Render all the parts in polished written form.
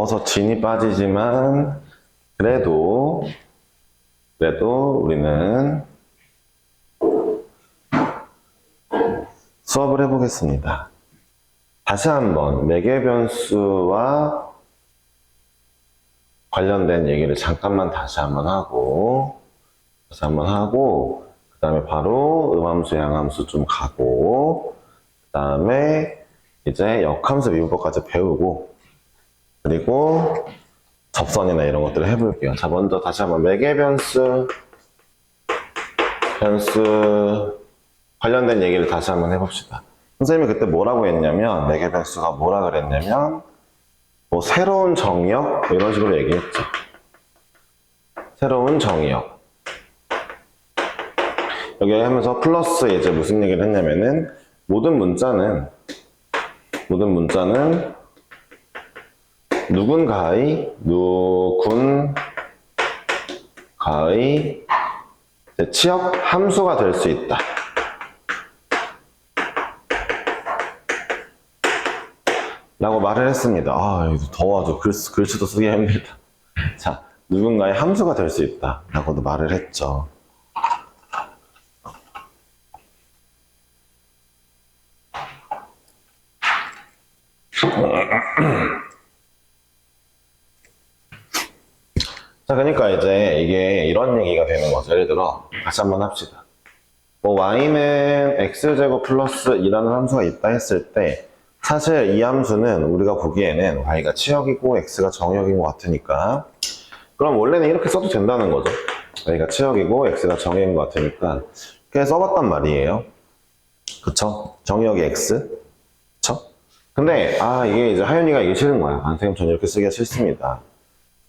더워서 진이 빠지지만 그래도 우리는 수업을 해보겠습니다. 다시 한번 매개변수와 관련된 얘기를 잠깐만 다시 한번 하고 그 다음에 바로 음함수, 양함수 좀 가고 그 다음에 이제 역함수, 미분법까지 배우고 그리고 접선이나 이런 것들을 해볼게요. 자, 먼저 다시 한번 매개변수 관련된 얘기를 다시 한번 해봅시다. 선생님이 그때 뭐라고 했냐면 매개변수가 뭐라 그랬냐면 뭐 새로운 정의역 이런 식으로 얘기했죠. 새로운 정의역 여기 하면서 플러스 이제 무슨 얘기를 했냐면은 모든 문자는 누군가의 치역 함수가 될 수 있다. 라고 말을 했습니다. 아, 여기 더워서 글씨도 쓰기 힘들다. 자, 누군가의 함수가 될 수 있다. 라고도 말을 했죠. 자, 그러니까 이제 이게 이런 얘기가 되는 거죠. 예를 들어, 다시 한번 합시다. 뭐, y는 x제곱 플러스 2라는 함수가 있다 했을 때, 사실 이 함수는 우리가 보기에는 y가 치역이고 x가 정의역인 것 같으니까, 그럼 원래는 이렇게 써도 된다는 거죠. y가 치역이고 x가 정의역인 것 같으니까, 그렇게 써봤단 말이에요. 그쵸? 정의역이 x. 그쵸? 근데, 이게 이제 하윤이가 이게 싫은 거야. 선생님, 저는 이렇게 쓰기가 싫습니다.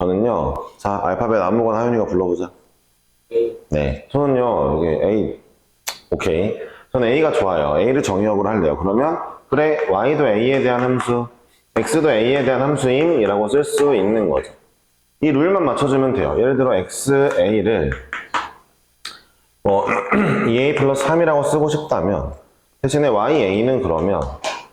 저는요, 자, 알파벳 아무거나 하윤이가 불러보자. 네. 저는요, 이게 A, 오케이. 저는 A가 좋아요. A를 정의역으로 할래요. 그러면, 그래, Y도 A에 대한 함수, X도 A에 대한 함수임, 이라고 쓸 수 있는 거죠. 이 룰만 맞춰주면 돼요. 예를 들어, XA를, 2A 플러스 3이라고 쓰고 싶다면, 대신에 YA는 그러면,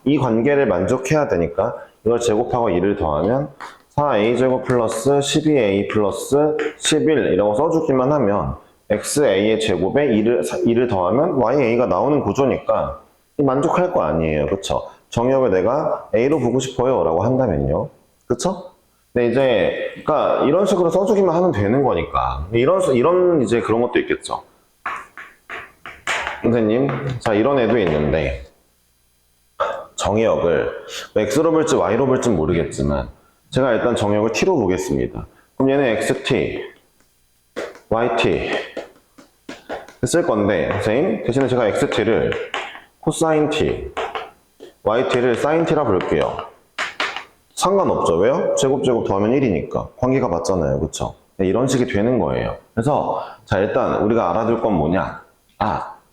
이 관계를 만족해야 되니까, 이걸 제곱하고 2를 더하면, 4a제곱 플러스 12a 플러스 11 이라고 써주기만 하면 xa의 제곱에 2를 더하면 ya가 나오는 구조니까 만족할 거 아니에요. 그쵸? 정의역을 내가 a로 보고 싶어요 라고 한다면요. 그쵸? 근데 이제 그러니까 이런 식으로 써주기만 하면 되는 거니까 이런 이제 그런 것도 있겠죠. 선생님, 자 이런 애도 있는데 정의역을 x로 볼지 y로 볼지 모르겠지만 제가 일단 정의역을 t로 보겠습니다. 그럼 얘는 xt, yt 쓸 건데 선생님 대신에 제가 xt를 코사인 t, yt를 사인 t라 볼게요. 상관없죠. 왜요? 제곱 더하면 1이니까 관계가 맞잖아요. 그쵸? 네, 이런 식이 되는 거예요. 그래서 자 일단 우리가 알아둘 건 뭐냐?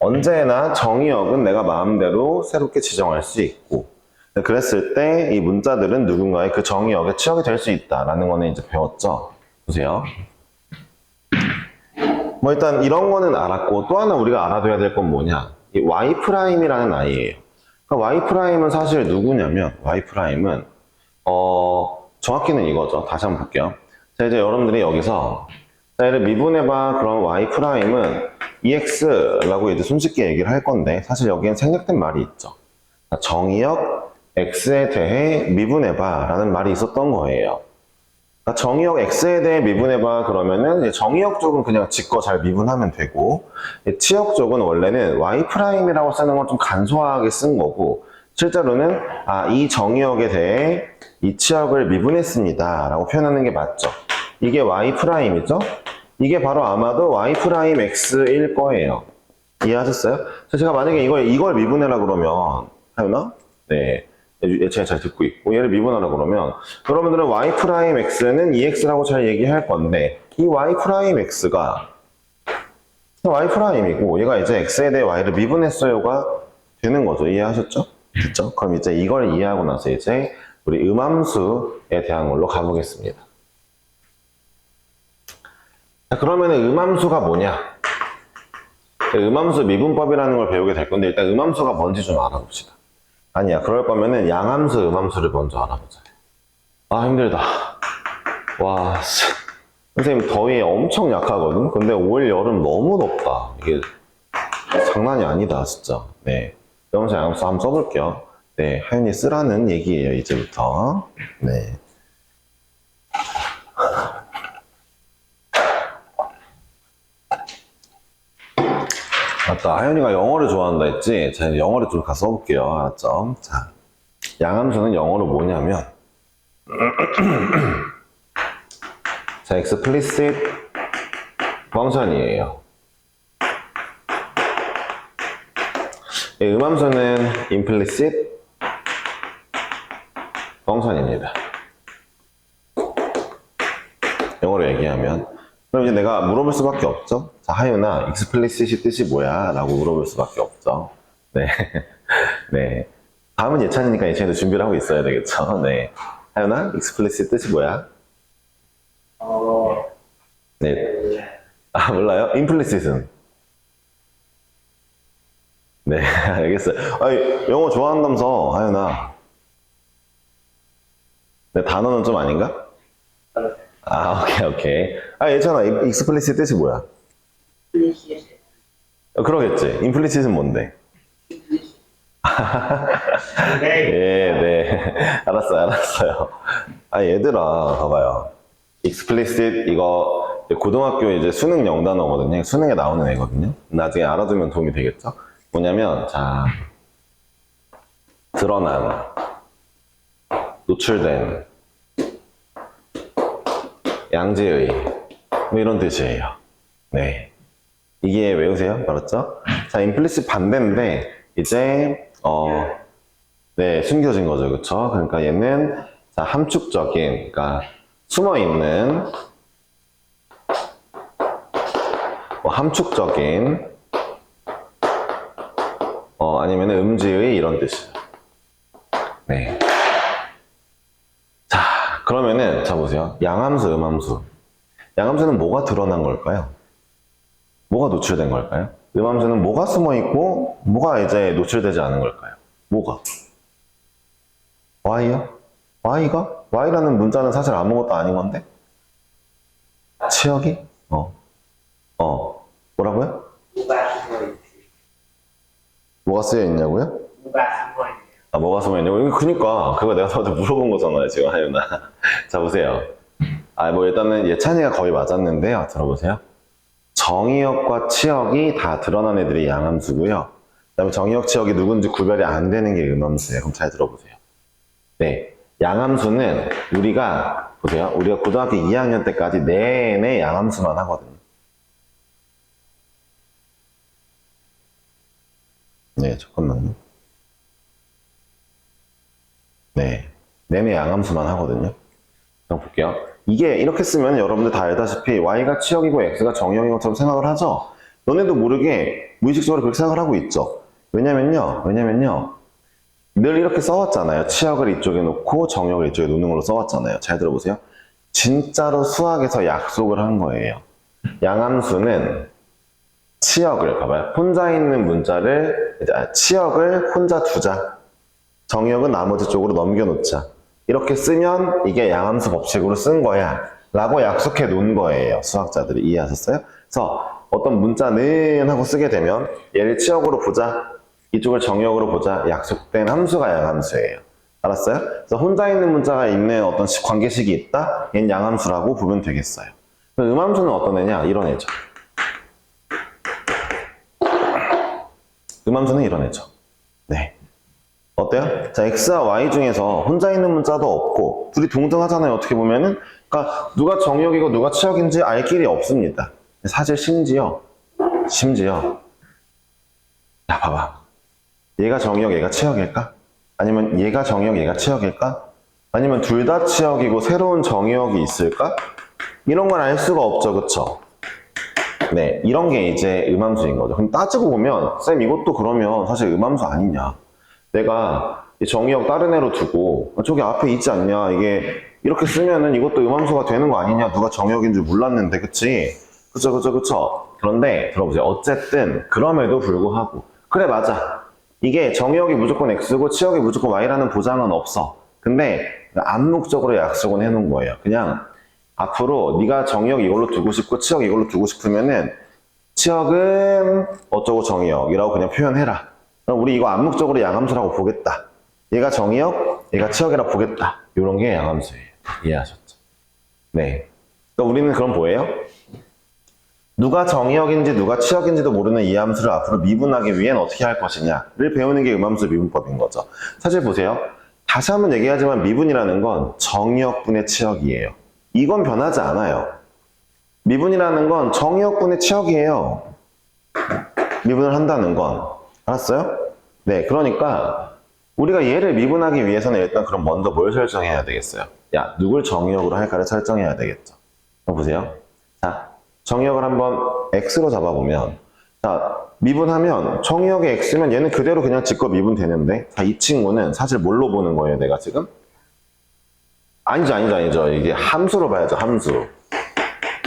언제나 정의역은 내가 마음대로 새롭게 지정할 수 있고 그랬을 때 이 문자들은 누군가의 그 정의역에 치역이 될 수 있다라는 거는 이제 배웠죠. 보세요. 뭐 일단 이런 거는 알았고 또 하나 우리가 알아둬야 될 건 뭐냐? 이 y'이라는 아이예요. 그러니까 y'은 사실 누구냐면 y'은 정확히는 이거죠. 다시 한번 볼게요. 자 이제 여러분들이 여기서 자 얘를 미분해봐. 그럼 y'은 ex라고 이제 손쉽게 얘기를 할 건데 사실 여기엔 생략된 말이 있죠. 정의역 x에 대해 미분해봐 라는 말이 있었던 거예요. 그러니까 정의역 x에 대해 미분해봐 그러면은 이제 정의역 쪽은 그냥 지껏 잘 미분하면 되고 치역 쪽은 원래는 y'이라고 쓰는 건 좀 간소하게 쓴 거고 실제로는 이 정의역에 대해 이 치역을 미분했습니다 라고 표현하는 게 맞죠. 이게 y'이죠? 이게 바로 아마도 y'x일 거예요. 이해하셨어요? 제가 만약에 이걸 미분해라 그러면 하였나? 네. 예체가 잘 듣고 있고 얘를 미분하라 그러면 여러분들은 y'x는 ex라고 잘 얘기할 건데 이 y'x가 y'이고 얘가 이제 x에 대해 y를 미분했어요가 되는 거죠. 이해하셨죠? 그렇죠? 그럼 이제 이걸 이해하고 나서 이제 우리 음함수에 대한 걸로 가보겠습니다. 자, 그러면 음함수가 뭐냐? 음함수 미분법이라는 걸 배우게 될 건데 일단 음함수가 뭔지 좀 알아봅시다. 아니야, 그럴 거면은 양함수, 음함수를 먼저 알아보자. 힘들다. 와, 선생님 더위에 엄청 약하거든? 근데 올 여름 너무 덥다. 이게 장난이 아니다, 진짜. 네. 영어에서 양함수 한번 써볼게요. 네, 하윤이 쓰라는 얘기예요, 이제부터. 네. 맞다, 하윤이가 영어를 좋아한다 했지? 자, 영어를 좀 가서 써볼게요. 알았죠? 자, 양함수는 영어로 뭐냐면, 자, explicit function이에요. 음함수는 implicit function입니다. 영어로 얘기하면. 그럼 이제 내가 물어볼 수밖에 없죠? 자, 하윤아, explicit이 뜻이 뭐야? 라고 물어볼 수밖에 없죠. 네. 네. 다음은 예찬이니까 예찬이도 준비를 하고 있어야 되겠죠? 네. 하윤아, explicit 뜻이 뭐야? 네. 아, 몰라요? implicit은? 네, 알겠어요. 아니, 영어 좋아한다면서, 하윤아. 네, 단어는 좀 아닌가? 아, 오케이. 아, 예찬아, explicit 뜻이 뭐야? 그러겠지. implicit은 뭔데? 네. 알았어요. 아, 얘들아, 봐봐요. explicit, 이거, 고등학교 이제 수능 영단어거든요. 수능에 나오는 애거든요. 나중에 알아두면 도움이 되겠죠? 뭐냐면, 자, 드러난, 노출된, 양지의, 뭐 이런 뜻이에요. 네. 이게 외우세요? 알았죠? 자, implicit 반대인데, 이제, 네, 숨겨진 거죠. 그쵸? 그러니까 얘는, 자, 함축적인, 그러니까, 숨어있는, 함축적인, 아니면 음지의 이런 뜻이죠. 네. 자, 그러면은, 자, 보세요. 양함수, 음함수. 양함수는 뭐가 드러난 걸까요? 뭐가 노출된 걸까요? 음함수는 뭐가 숨어있고, 뭐가 이제 노출되지 않은 걸까요? 뭐가? Y요? Y가? Y라는 문자는 사실 아무것도 아닌 건데? 치역이? 뭐라고요? 뭐가 쓰여 있냐고요? 아, 뭐가 숨어 있냐고? 그니까, 그거 내가 너한테 물어본 거잖아요, 지금, 하윤아. 자, 보세요. 아, 뭐, 일단은 예찬이가 거의 맞았는데요. 들어보세요. 정의역과 치역이 다 드러난 애들이 양함수고요. 그 다음에 정의역, 치역이 누군지 구별이 안 되는 게 음함수예요. 그럼 잘 들어보세요. 네. 양함수는 보세요. 우리가 고등학교 2학년 때까지 내내 양함수만 하거든요. 네, 잠깐만요. 네. 내내 양함수만 하거든요. 그럼 볼게요. 이게 이렇게 쓰면 여러분들 다 알다시피 y가 치역이고 x가 정의역인 것처럼 생각을 하죠. 너네도 모르게 무의식적으로 그렇게 생각을 하고 있죠. 왜냐면요. 늘 이렇게 써왔잖아요. 치역을 이쪽에 놓고 정의역을 이쪽에 놓는 걸로 써왔잖아요. 잘 들어보세요. 진짜로 수학에서 약속을 한 거예요. 양함수는 치역을, 봐봐요. 혼자 있는 문자를, 치역을 혼자 두자. 정의역은 나머지 쪽으로 넘겨놓자. 이렇게 쓰면 이게 양함수 법칙으로 쓴 거야. 라고 약속해 놓은 거예요. 수학자들이. 이해하셨어요? 그래서 어떤 문자는 하고 쓰게 되면 얘를 치역으로 보자. 이쪽을 정의역으로 보자. 약속된 함수가 양함수예요. 알았어요? 그래서 혼자 있는 문자가 있는 어떤 관계식이 있다? 얘는 양함수라고 보면 되겠어요. 음함수는 어떤 애냐? 이런 애죠. 음함수는 이런 애죠. 네. 어때요? 자, x와 y 중에서 혼자 있는 문자도 없고 둘이 동등하잖아요. 어떻게 보면은. 그러니까 누가 정의역이고 누가 치역인지 알 길이 없습니다. 사실 심지어 야, 봐봐. 얘가 정의역, 얘가 치역일까? 아니면 얘가 정의역, 얘가 치역일까? 아니면 둘 다 치역이고 새로운 정의역이 있을까? 이런 걸 알 수가 없죠. 그쵸? 네, 이런 게 이제 음함수인 거죠. 그럼 따지고 보면 쌤 이것도 그러면 사실 음함수 아니냐? 내가 이 정의역 다른 애로 두고 저기 앞에 있지 않냐? 이게 이렇게 쓰면은 이것도 음함수가 되는 거 아니냐? 누가 정의역인 줄 몰랐는데, 그치? 그쵸. 그런데 들어보세요. 어쨌든 그럼에도 불구하고 그래, 맞아. 이게 정의역이 무조건 x고 치역이 무조건 y라는 보장은 없어. 근데 암묵적으로 약속은 해놓은 거예요. 그냥 앞으로 네가 정의역 이걸로 두고 싶고 치역 이걸로 두고 싶으면은 치역은 어쩌고 정의역이라고 그냥 표현해라. 그럼 우리 이거 암묵적으로 양함수라고 보겠다. 얘가 정의역, 얘가 치역이라고 보겠다. 이런 게 양함수예요. 이해하셨죠? 네. 그러니까 우리는 그럼 뭐예요? 누가 정의역인지 누가 치역인지도 모르는 이 함수를 앞으로 미분하기 위해는 어떻게 할 것이냐를 배우는 게 음함수 미분법인 거죠. 사실 보세요. 다시 한번 얘기하지만 미분이라는 건 정의역분의 치역이에요. 이건 변하지 않아요. 미분이라는 건 정의역분의 치역이에요. 미분을 한다는 건. 알았어요? 네, 그러니까 우리가 얘를 미분하기 위해서는 일단 그럼 먼저 뭘 설정해야 되겠어요? 야, 누굴 정의역으로 할까를 설정해야 되겠죠. 보세요. 자, 정의역을 한번 x로 잡아보면, 자, 미분하면 정의역의 x면 얘는 그대로 그냥 직거 미분되는데, 자, 이 친구는 사실 뭘로 보는 거예요, 내가 지금? 아니죠. 이게 함수로 봐야죠, 함수로.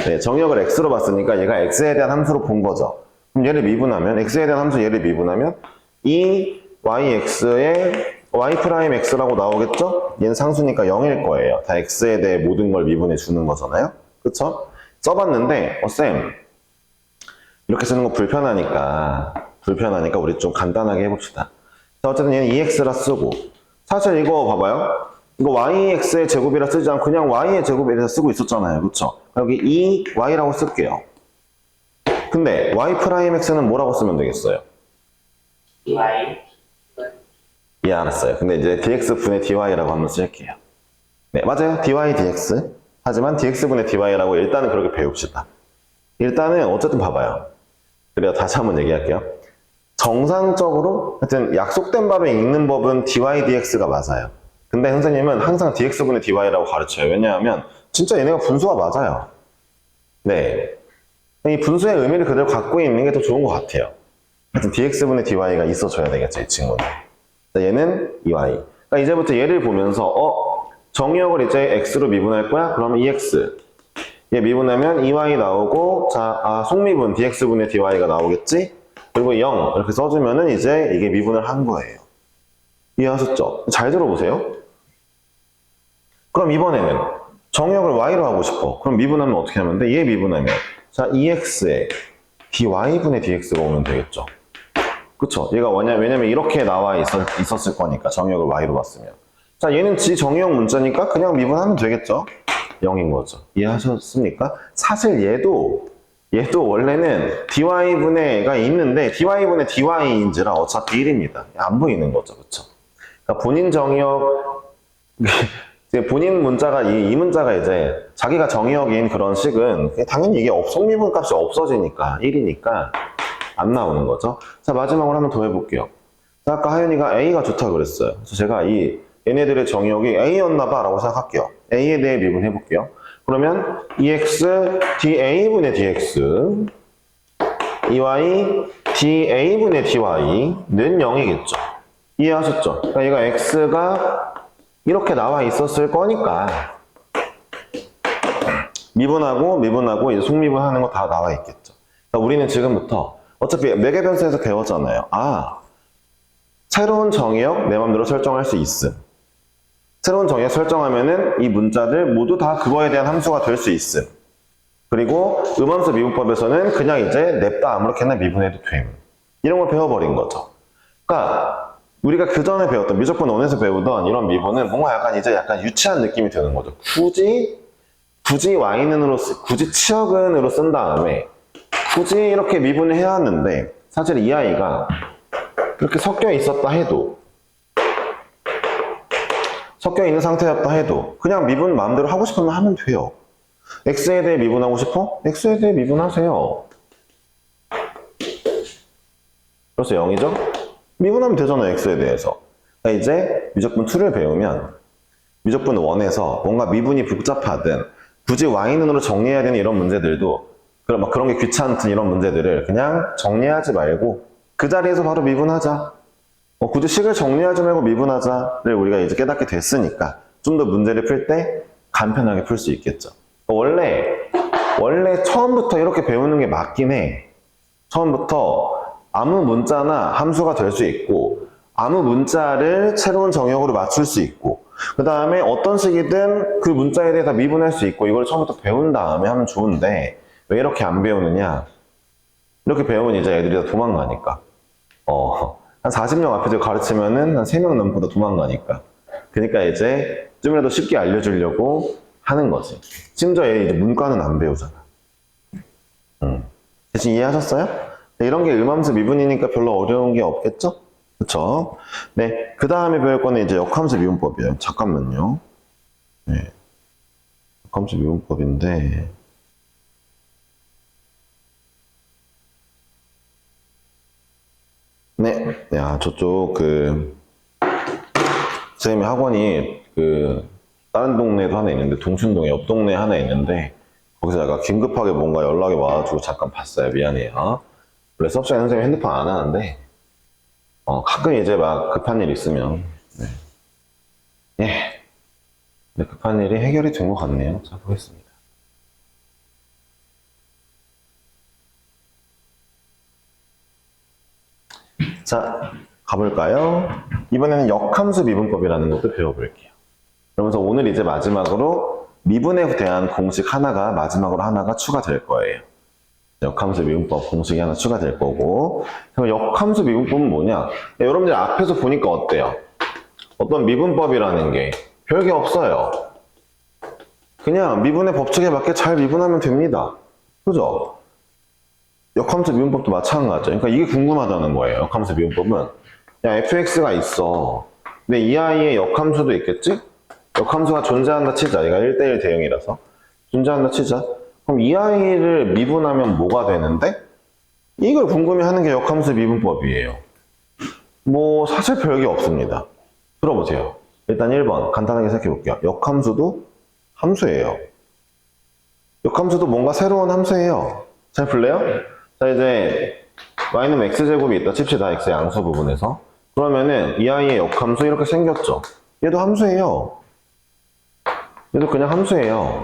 네, 정의역을 x로 봤으니까 얘가 x에 대한 함수로 본 거죠. 그럼 얘를 미분하면, x에 대한 함수 얘를 미분하면, 이 yx의 y'x라고 나오겠죠? 얘는 상수니까 0일 거예요. 다 x에 대해 모든 걸 미분해 주는 거잖아요? 그쵸? 써봤는데, 쌤, 이렇게 쓰는 거 불편하니까 우리 좀 간단하게 해봅시다. 자, 어쨌든 얘는 2x라 쓰고, 사실 이거 봐봐요. 이거 yx의 제곱이라 쓰지 않고 그냥 y의 제곱이라 쓰고 있었잖아요. 그쵸? 여기 2y라고 쓸게요. 근데 y'x는 뭐라고 쓰면 되겠어요? y. 예, 알았어요. 근데 이제 dx분의 dy라고 한번 쓸게요. 네, 맞아요. dy dx. 하지만 dx분의 dy라고 일단은 그렇게 배웁시다. 일단은 어쨌든 봐봐요. 그래요. 다시 한번 얘기할게요. 정상적으로 하여튼 약속된 법에 읽는 법은 dy dx가 맞아요. 근데 선생님은 항상 dx분의 dy라고 가르쳐요. 왜냐하면 진짜 얘네가 분수가 맞아요. 네, 이 분수의 의미를 그대로 갖고 있는 게 더 좋은 것 같아요. 하여튼 dx분의 dy가 있어줘야 되겠죠, 이 친구는. 자, 얘는 2y. 그러니까 이제부터 얘를 보면서 정의역을 이제 x로 미분할 거야? 그러면 2x. 얘 미분하면 2y 나오고, 자, 속미분 dx분의 dy가 나오겠지? 그리고 0 이렇게 써주면은 이제 이게 미분을 한 거예요. 이해하셨죠? 잘 들어보세요. 그럼 이번에는 정의역을 y로 하고 싶어. 그럼 미분하면 어떻게 하면 돼? 얘 미분하면 자, 2x에 dy분의 dx가 오면 되겠죠. 그쵸? 얘가 왜냐면 이렇게 나와 있었을 거니까 정의역을 y로 봤으면. 자, 얘는 지 정의역 문자니까 그냥 미분하면 되겠죠? 0인 거죠. 이해하셨습니까? 사실 얘도 원래는 dy분의가 있는데 dy분의 dy인지라 어차피 1입니다. 안 보이는 거죠. 그쵸? 그러니까 본인 정의역 본인 문자가 이 문자가 이제 자기가 정의역인 그런 식은 당연히 이게 속미분 값이 없어지니까 1이니까 안 나오는 거죠. 자, 마지막으로 한번 더 해볼게요. 자, 아까 하윤이가 A가 좋다 그랬어요. 그래서 제가 얘네들의 정의역이 A였나 봐 라고 생각할게요. A에 대해 미분해 볼게요. 그러면 2x da분의 dx 2y da분의 dy는 0이겠죠. 이해하셨죠? 그러니까 얘가 x가 이렇게 나와 있었을 거니까 미분하고 이제 속미분하는 거 다 나와 있겠죠. 그러니까 우리는 지금부터 어차피 매개변수에서 배웠잖아요. 새로운 정의역 내 맘대로 설정할 수 있음. 새로운 정의역 설정하면은 이 문자들 모두 다 그거에 대한 함수가 될 수 있음. 그리고 음함수 미분법에서는 그냥 이제 냅다 아무렇게나 미분해도 됨. 이런 걸 배워버린 거죠. 그러니까 우리가 그 전에 배웠던 미적분 원에서 배우던 이런 미분은 뭔가 약간 유치한 느낌이 드는 거죠. 굳이 y는으로 굳이 치역은으로 쓴 다음에 굳이 이렇게 미분을 해야 하는데 사실 이 아이가 이렇게 섞여 있었다 해도 섞여 있는 상태였다 해도 그냥 미분 마음대로 하고 싶으면 하면 돼요. x에 대해 미분하고 싶어? x에 대해 미분하세요. 그래서 0이죠? 미분하면 되잖아요, x에 대해서. 그러니까 이제 미적분 2를 배우면 미적분 1에서 뭔가 미분이 복잡하든 굳이 y는으로 정리해야 되는 이런 문제들도 그런 게 귀찮든 이런 문제들을 그냥 정리하지 말고 그 자리에서 바로 미분하자. 굳이 식을 정리하지 말고 미분하자를 우리가 이제 깨닫게 됐으니까 좀 더 문제를 풀 때 간편하게 풀 수 있겠죠. 원래 처음부터 이렇게 배우는 게 맞긴 해. 처음부터 아무 문자나 함수가 될 수 있고 아무 문자를 새로운 정의역으로 맞출 수 있고 그 다음에 어떤 식이든 그 문자에 대해서 미분할 수 있고 이걸 처음부터 배운 다음에 하면 좋은데 왜 이렇게 안 배우느냐? 이렇게 배우면 이제 애들이 다 도망가니까. 한 40명 앞에서 가르치면은 한 3명 넘보다 도망가니까. 그러니까 이제 좀이라도 쉽게 알려주려고 하는 거지. 심지어 얘 이제 문과는 안 배우잖아. 대신 이해하셨어요? 네, 이런 게 음함수 미분이니까 별로 어려운 게 없겠죠? 그쵸? 네. 그 다음에 배울 거는 이제 역함수 미분법이에요. 잠깐만요. 네. 역함수 미분법인데. 네. 야, 저쪽 선생님 학원이 다른 동네도 하나 있는데, 동춘동에 옆 동네 하나 있는데, 거기서 약간 긴급하게 뭔가 연락이 와가지고 잠깐 봤어요. 미안해요. 원래 수업 시간에 선생님 핸드폰 안 하는데, 가끔 이제 막 급한 일 있으면, 네. 예. 네, 급한 일이 해결이 된 것 같네요. 자, 보겠습니다. 자, 가볼까요? 이번에는 역함수 미분법이라는 것도 배워볼게요. 그러면서 오늘 이제 마지막으로 미분에 대한 공식 마지막으로 하나가 추가될 거예요. 역함수 미분법 공식이 하나 추가될 거고. 그럼 역함수 미분법은 뭐냐? 여러분들 앞에서 보니까 어때요? 어떤 미분법이라는 게 별게 없어요. 그냥 미분의 법칙에 맞게 잘 미분하면 됩니다. 그죠? 역함수 미분법도 마찬가지죠. 그러니까 이게 궁금하다는 거예요. 역함수 미분법은 야, fx가 있어. 근데 이 아이의 역함수도 있겠지? 역함수가 존재한다 치자. 얘가 1대1 대응이라서 존재한다 치자. 그럼 이 아이를 미분하면 뭐가 되는데? 이걸 궁금해하는 게 역함수 미분법이에요. 뭐 사실 별게 없습니다. 들어보세요. 일단 1번 간단하게 생각해 볼게요. 역함수도 함수예요. 역함수도 뭔가 새로운 함수예요. 잘 풀래요? 자, 이제 y는 x제곱이 있다 칩시다. x 양수 부분에서. 그러면은 이 아이의 역함수 이렇게 생겼죠. 얘도 함수예요. 얘도 그냥 함수예요.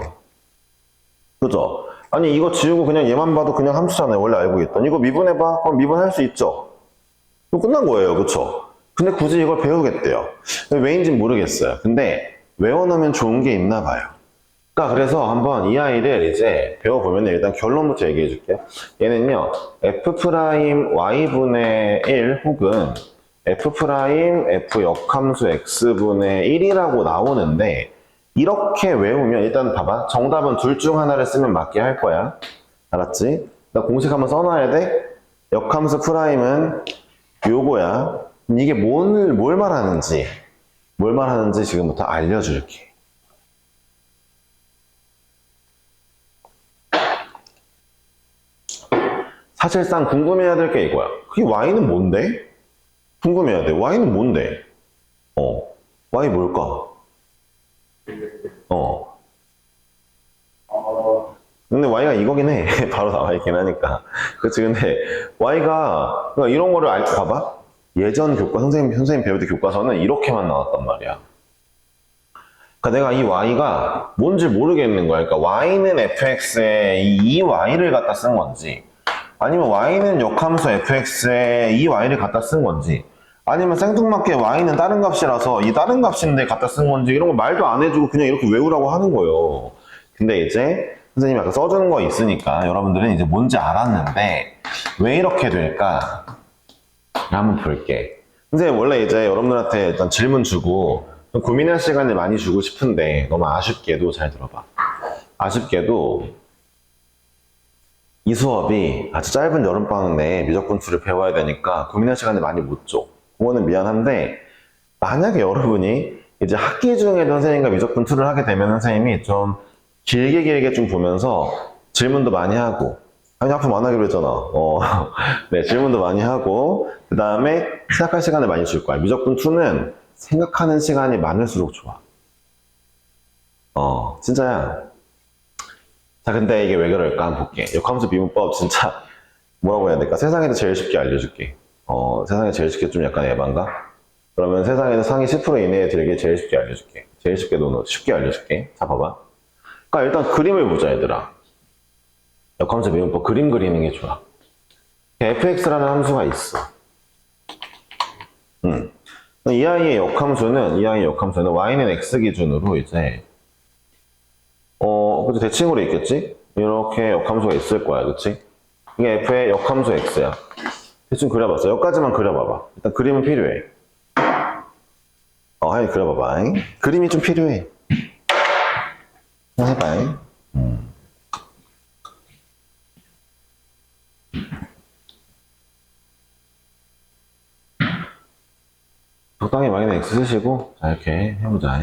그죠? 아니 이거 지우고 그냥 얘만 봐도 그냥 함수잖아요. 원래 알고 있던. 이거 미분해봐. 그럼 미분할 수 있죠. 그럼 끝난 거예요. 그쵸? 근데 굳이 이걸 배우겠대요. 왜인지는 모르겠어요. 근데 외워놓으면 좋은 게 있나 봐요. 그러니까 그래서 한번 이 아이를 이제 배워보면 일단 결론부터 얘기해 줄게요. 얘는요, f'y분의 1 혹은 f' 역함수 x분의 1이라고 나오는데 이렇게 외우면 일단 봐봐. 정답은 둘 중 하나를 쓰면 맞게 할 거야. 알았지? 나 공식 한번 써놔야 돼. 역함수 프라임은 요거야. 이게 뭘 말하는지 지금부터 알려줄게. 사실상 궁금해야 될 게 이거야. 그게 y는 뭔데? 궁금해야 돼. y는 뭔데? y 뭘까? 근데 y가 이거긴 해. 바로 나와 있긴 하니까. 그치, 근데 y가, 그러니까 이런 거를 봐봐. 예전 선생님 배울 때 교과서는 이렇게만 나왔단 말이야. 그러니까 내가 이 y가 뭔지 모르겠는 거야. 그러니까 y는 fx에 이 y를 갖다 쓴 건지, 아니면 y는 역함수 fx에 이 y를 갖다 쓴 건지, 아니면 생뚱맞게 y는 다른 값이라서 이 다른 값인데 갖다 쓴 건지, 이런 거 말도 안 해주고 그냥 이렇게 외우라고 하는 거예요. 근데 이제 선생님이 아까 써주는 거 있으니까 여러분들은 이제 뭔지 알았는데 왜 이렇게 될까? 한번 볼게. 선생님 원래 이제 여러분들한테 일단 질문 주고 좀 고민할 시간을 많이 주고 싶은데 너무 아쉽게도, 잘 들어봐. 아쉽게도 이 수업이 아주 짧은 여름방학 내에 미적분투를 배워야 되니까 고민할 시간을 많이 못 줘. 그거는 미안한데, 만약에 여러분이 이제 학기 중에도 선생님과 미적분투를 하게 되면 선생님이 좀 길게 좀 보면서 질문도 많이 하고, 아니 앞으로 만나기로 했잖아. 네, 질문도 많이 하고, 그 다음에 생각할 시간을 많이 줄 거야. 미적분투는 생각하는 시간이 많을수록 좋아. 진짜야. 자, 근데 이게 왜 그럴까 한번 볼게. 역함수 미분법 진짜 뭐라고 해야 될까? 세상에서 제일 쉽게 알려줄게. 세상에 제일 쉽게 좀 약간 에반가? 그러면 세상에서 상위 10% 이내에 들게 제일 쉽게 알려줄게. 제일 쉽게 알려줄게. 자, 봐봐. 그러니까 일단 그림을 보자, 얘들아. 역함수 미분법 그림 그리는 게 좋아. fx라는 함수가 있어. 이 아이의 역함수는 y는 x 기준으로 이제 그치, 대칭으로 있겠지? 이렇게 역함수가 있을 거야, 그치? 이게 f의 역함수 x야. 대충 그려봤어. 여기까지만 그려봐봐. 일단 그림은 필요해. 하연이 그려봐봐. 그림이 좀 필요해. 해봐. 적당히 y는 x 쓰시고, 자, 이렇게 해보자.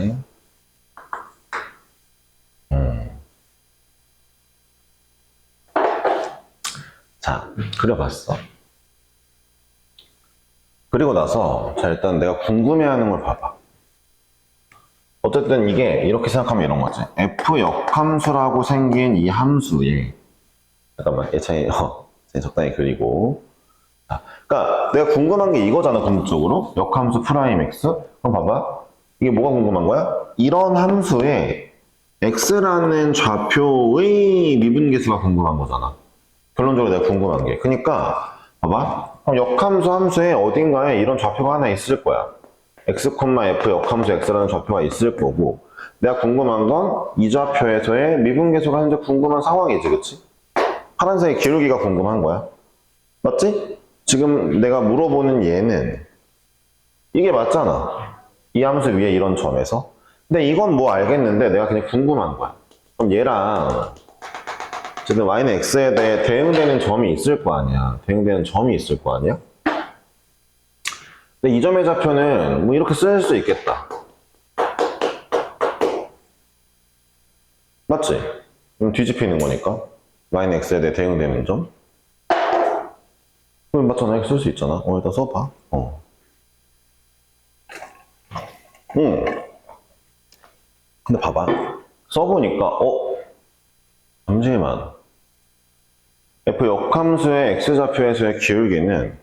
자, 그려봤어. 그리고 나서, 자, 일단 내가 궁금해하는 걸 봐봐. 어쨌든 이게 이렇게 생각하면 이런 거지. f 역함수라고 생긴 이 함수에, 잠깐만, 얘 적당히 그리고. 자, 그러니까 내가 궁금한 게 이거잖아, 궁극적으로. 역함수 프라임 x. 그럼 봐봐. 이게 뭐가 궁금한 거야? 이런 함수에 x라는 좌표의 미분계수가 궁금한 거잖아. 결론적으로 내가 궁금한 게. 그러니까 봐봐. 그럼 역함수 함수에 어딘가에 이런 좌표가 하나 있을 거야. x, f 역함수 x라는 좌표가 있을 거고, 내가 궁금한 건 이 좌표에서의 미분계수가 현재 궁금한 상황이지, 그치? 파란색의 기울기가 궁금한 거야. 맞지? 지금 내가 물어보는 얘는 이게 맞잖아. 이 함수 위에 이런 점에서. 근데 이건 뭐 알겠는데 내가 그냥 궁금한 거야. 그럼 얘랑 어쨌든 y는 x에 대해 대응되는 점이 있을 거 아니야. 대응되는 점이 있을 거 아니야? 근데 이 점의 좌표는 뭐 이렇게 쓸 수 있겠다. 맞지? 그럼 뒤집히는 거니까. y는 x에 대해 대응되는 점. 그럼 맞잖아. 이렇게 쓸 수 있잖아. 일단 써봐. 근데 봐봐. 써보니까, 잠시만. f 역함수의 x좌표에서의 기울기는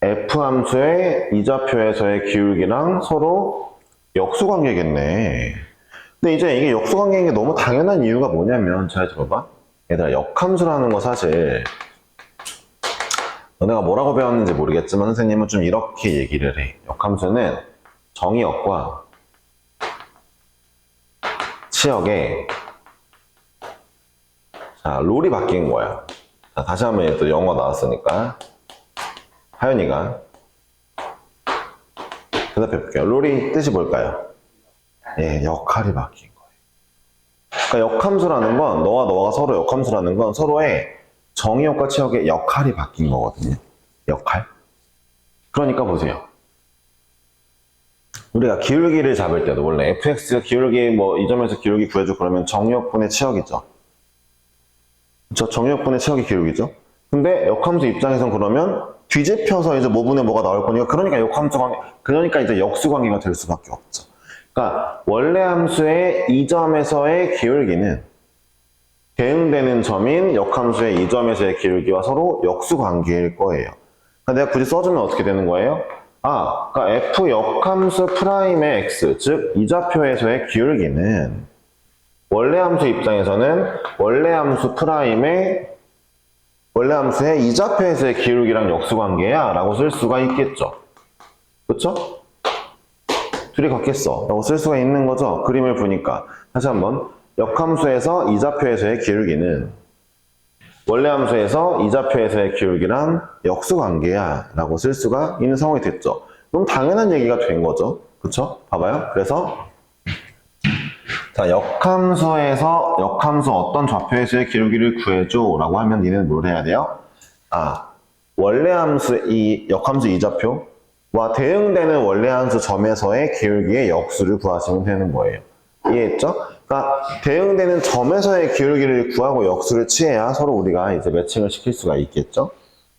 f함수의 이좌표에서의 기울기랑 서로 역수관계겠네. 근데 이제 이게 역수관계인 게 너무 당연한 이유가 뭐냐면, 잘 들어봐. 얘들아, 역함수라는 거 사실, 너네가 뭐라고 배웠는지 모르겠지만 선생님은 좀 이렇게 얘기를 해. 역함수는 정의역과 치역에 자, 롤이 바뀐 거야. 자, 다시 한번 또 영어 나왔으니까 하연이가 대답해 볼게요. 롤이 뜻이 뭘까요? 예, 역할이 바뀐 거예요. 그러니까 역함수라는 건 너가 서로 역함수라는 건 서로의 정의역과 치역의 역할이 바뀐 거거든요. 역할. 그러니까 보세요. 우리가 기울기를 잡을 때도 원래 fx가 기울기 이 점에서 기울기 구해줘 그러면 정의역분의 치역이죠. 그쵸? 정의역분의 치역이 기울기죠. 근데 역함수 입장에선 그러면 뒤집혀서 이제 뭐분의 뭐가 나올 거니까 그러니까 이제 역수관계가 될 수밖에 없죠. 그러니까 원래 함수의 이 점에서의 기울기는 대응되는 점인 역함수의 이 점에서의 기울기와 서로 역수관계일 거예요. 그러니까 내가 굳이 써주면 어떻게 되는 거예요? 그러니까 f 역함수 프라임의 x, 즉 이좌표에서의 기울기는 원래 함수 입장에서는 원래 함수의 이좌표에서의 기울기랑 역수관계야 라고 쓸 수가 있겠죠. 그쵸? 둘이 같겠어 라고 쓸 수가 있는 거죠. 그림을 보니까. 다시 한번. 역함수에서 이좌표에서의 기울기는 원래 함수에서 이좌표에서의 기울기랑 역수관계야 라고 쓸 수가 있는 상황이 됐죠. 그럼 당연한 얘기가 된 거죠. 그쵸? 봐봐요. 그래서 자, 역함수 어떤 좌표에서의 기울기를 구해줘 라고 하면 니는 뭘 해야 돼요? 원래 함수 이 역함수 이좌표와 대응되는 원래 함수 점에서의 기울기의 역수를 구하시면 되는 거예요. 이해했죠? 그러니까 대응되는 점에서의 기울기를 구하고 역수를 취해야 서로 우리가 이제 매칭을 시킬 수가 있겠죠?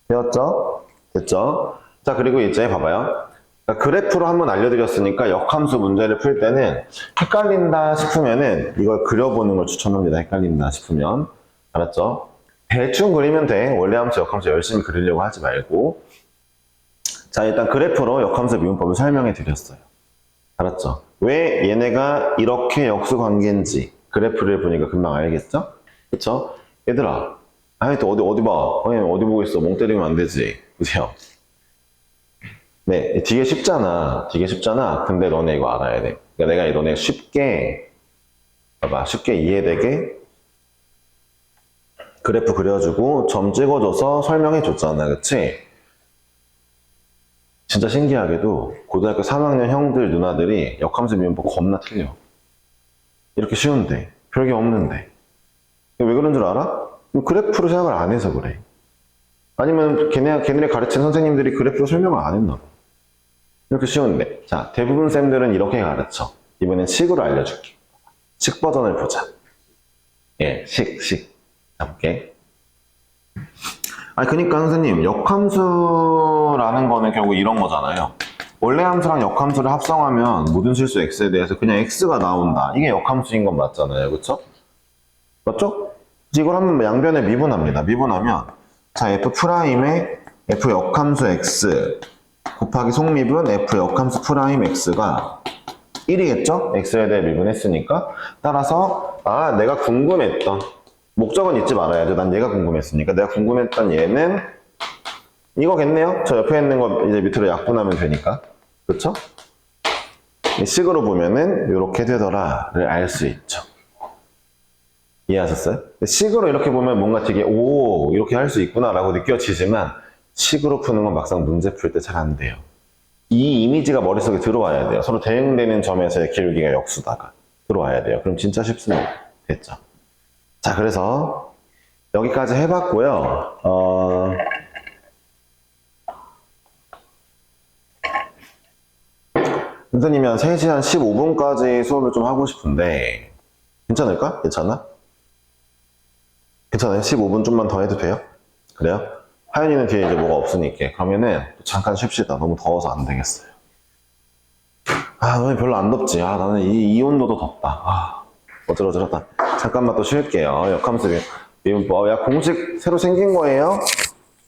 되었죠? 됐죠? 자, 그리고 이제 봐봐요. 그러니까 그래프로 한번 알려드렸으니까 역함수 문제를 풀 때는 헷갈린다 싶으면은 이걸 그려보는 걸 추천합니다. 헷갈린다 싶으면. 알았죠? 대충 그리면 돼. 원래 함수, 역함수 열심히 그리려고 하지 말고. 자, 일단 그래프로 역함수 미분법을 설명해 드렸어요. 알았죠? 왜 얘네가 이렇게 역수관계인지 그래프를 보니까 금방 알겠죠? 그쵸? 얘들아, 또 어디 봐. 어디 보고 있어. 멍 때리면 안 되지. 보세요. 네, 되게 쉽잖아. 되게 쉽잖아. 근데 너네 이거 알아야 돼. 그러니까 내가 너네 쉽게, 봐봐, 쉽게 이해되게 그래프 그려주고 점 찍어줘서 설명해 줬잖아. 그치? 진짜 신기하게도 고등학교 3학년 형들, 누나들이 역함수 미분법 겁나 틀려. 이렇게 쉬운데. 별게 없는데. 왜 그런 줄 알아? 그래프로 생각을 안 해서 그래. 아니면 걔네를 가르친 선생님들이 그래프로 설명을 안 했나 봐. 이렇게 쉬운데. 자, 대부분 쌤들은 이렇게 가르쳐. 이번엔 식으로 알려줄게. 식 버전을 보자. 예, 식. 잡게. 아니, 그니까 선생님, 역함수라는 거는 결국 이런 거잖아요. 원래 함수랑 역함수를 합성하면 모든 실수 x에 대해서 그냥 x가 나온다. 이게 역함수인 건 맞잖아요. 그쵸? 맞죠? 이걸 한번 양변에 미분합니다. 미분하면, 자, f'의 f 역함수 x 곱하기 속미분 f 역함수 프라임 x가 1이겠죠? x에 대해 미분했으니까. 따라서, 아, 내가 궁금했던, 목적은 잊지 말아야죠. 난 얘가 궁금했으니까. 내가 궁금했던 얘는 이거겠네요? 저 옆에 있는 거 이제 밑으로 약분하면 되니까. 그쵸? 이 식으로 보면은 이렇게 되더라를 알 수 있죠. 이해하셨어요? 식으로 이렇게 보면 뭔가 되게 오 이렇게 할 수 있구나라고 느껴지지만 식으로 푸는 건 막상 문제 풀 때 잘 안 돼요. 이 이미지가 머릿속에 들어와야 돼요. 서로 대응되는 점에서의 기울기가 역수다가 들어와야 돼요. 그럼 진짜 쉽습니다. 됐죠? 자, 그래서 여기까지 해봤고요. 선생님이 한 3시 한 15분까지 수업을 좀 하고 싶은데 괜찮을까? 괜찮아? 괜찮아요? 15분 좀만 더 해도 돼요? 그래요? 하연이는 뒤에 이제 뭐가 없으니까 그러면은 잠깐 쉽시다. 너무 더워서 안 되겠어요. 아, 너네 별로 안 덥지? 아, 나는 이 온도도 덥다. 아, 어쩌다 잠깐만 또 쉴게요. 역함수 미분법. 야, 공식 새로 생긴 거예요?